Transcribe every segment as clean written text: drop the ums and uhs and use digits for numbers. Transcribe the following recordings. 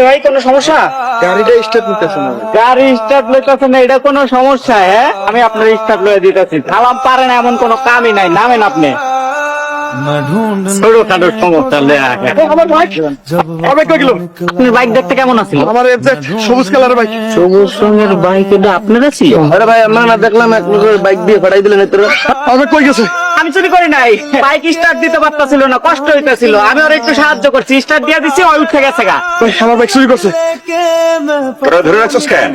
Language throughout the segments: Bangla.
ভাই কোনো সমস্যা? গাড়িটা স্টার্ট নিতেছে না। গাড়ি স্টার্ট লইতেছে না, এটা কোনো সমস্যা? হ্যাঁ, আমি আপনার স্টার্ট লয়ে দিতেছি। খালাম পারে না এমন কোনো কামই নাই, নামেন আপনি। ছোটখাটো সমস্যা আমার বাইক অনেক লাগলো। আপনার বাইক দেখতে কেমন আছিল? আমার এক্সাক্ট সবুজ কালারের বাইক। সবুজ রঙের বাইক, এটা আপনার ছিল? আরে ভাই আমরা না দেখলাম এক লোকের বাইক দিয়ে ফাটাই দিলেন এত। আমার কই গেছে? আমি চুরি করি নাই, বাইক স্টার্ট দিতে পারতাছিল না, কষ্ট হইতেছিল, আমি ওর একটু সাহায্য করছি, স্টার্ট দিয়ে দিছি, ওই উঠে গেছে গা। ভাই আমার বাইক চুরি করছে। তোরা ধরে রাখছিস কেন?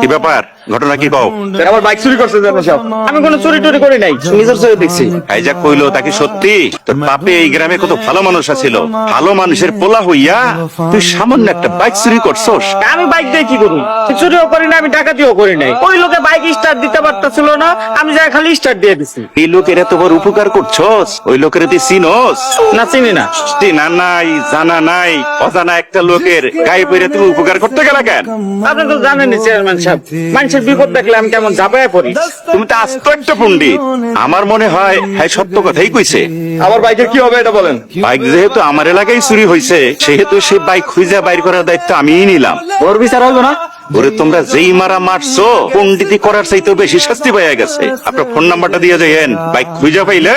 কি ব্যাপার, ঘটনা কি কও? আমার বাইক চুরি করছে জানো সব। আমি কোনো চুরি টুরি করি নাই, নিজের চোখে দেখছি। এই যা কইলো তা কি সত্যি? তোর বাপে এই গ্রামে কত ভালো মানুষ আছিল, ভালো মানুষের পোলা হইয়া তুই সামান্য একটা বাইক চুরি করছস? আমি বাইক দিয়ে কি করবো? চুরিও করি না, আমি ডাকাতিও করি নাই। ওই লোকে বাইক স্টার্ট দিতে পারতাছিল না, আমি যাই খালি স্টার্ট দিয়ে দিছি। এই লোকের এত বড় উপকার করছস, ওই লোকের তুই চিনস? না, চিনি না। চেনা নাই, জানা নাই, অজানা একটা লোকের গায়ে পড়ে তুমি উপকার করতে গেলা কেন? আপনি তো জানেনই চেয়ারম্যান সাহেব, মানুষের বিপদ দেখলে আমি কেমন ঝাঁপায় পড়ি। তুমি তো আস্ত একটা পণ্ডিত। আমার মনে হয় হ্যাঁ সত্য কথাই কইছে। আমার বাইকের কি হবে এটা বলেন। বাইক যেহেতু আমার এলাকায় চুরি হয়েছে, সেহেতু সে বাইক খুঁজে বাইর করার দায়িত্ব আমিই নিলাম। ওর বিচার হইব না? ওরে তোমরা যেই মারা মারছো, পণ্ডিতি করার চাইতেও বেশি শাস্তি পাইয়া গেছে। আপনার ফোন নাম্বারটা দিয়ে যাইয়েন, বাইক খুঁজে পাইলে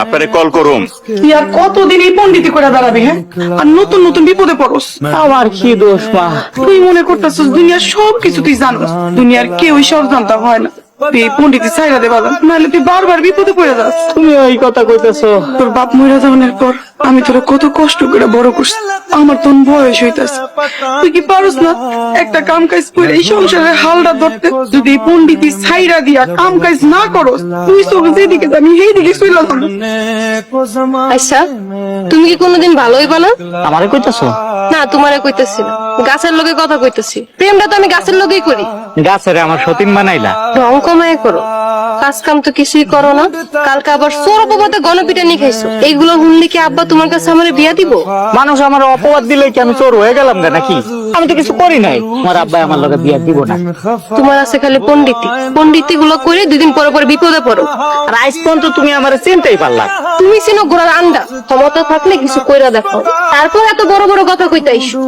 আপনারে কল করুম। তুই আর কতদিন এই পন্ডিতি করে দাঁড়াবি? হ্যাঁ, আর নতুন নতুন বিপদে পড়স। আমার কি দোষ মা? তুই মনে করতেছিস দুনিয়ার সবকিছু তুই জানোস। দুনিয়ার কেউ সব জানতা হয় না। তুই এই পন্ডিতি ছাইরা দে বাবা, নাহলে তুই বারবার বিপদে পড়ে যাস। তুমি ওই কথা কইতেছো? তোর বাপ মরে যাওয়ার পর আমি তোরা কত কষ্ট করে বড় করছি। আমার তোর বয়স হইতাছে, তুই কি পারস না একটা কাম কাজ করে এই সংসারের হালটা ধরতে? যদি এই পন্ডিতি ছাইরা দিয়া কাম কাজ না করস, তুই চোখ যেদিকে যাবি সেই দিকে চলে যাবি। আচ্ছা, তুমি কি কোনোদিন ভালো হইবা না? আমারে কইতেছো? না, তোমারে কইতেছি না, গাছের লগে কথা কইতেছি। প্রেমটা তো আমি গাছের লগেই করি। গাছেরে আমার সতীন বানাইলা? রং কমায় করো, কাজ কাম তো কিছুই করো না। কালকে আবার সোর অপবাদে গণপিটানি খাইছো। এইগুলো শুনলে কি আব্বা তোমার কাছে আমার বিয়া দিব? মানুষ আমার অপবাদ দিলে কি আমি চোর হয়ে গেলাম না নাকি? আমি তো কিছু করি নাই। আমার আব্বা আমার লগে বিয়া দিব না। তোমার আছে খালি পন্ডিতি, পন্ডিতি গুলো করে দুদিন পরে পরে বিপদে পড়ো। আর আজ পর্যন্ত তুমি আমার চিনতেই পারলা? তুমি চিনো ঘোড়ার আন্ডা, ক্ষমতা থাকলে কিছু কইরা দেখো, তারপর এত বড় বড় কথা কইতাইছো।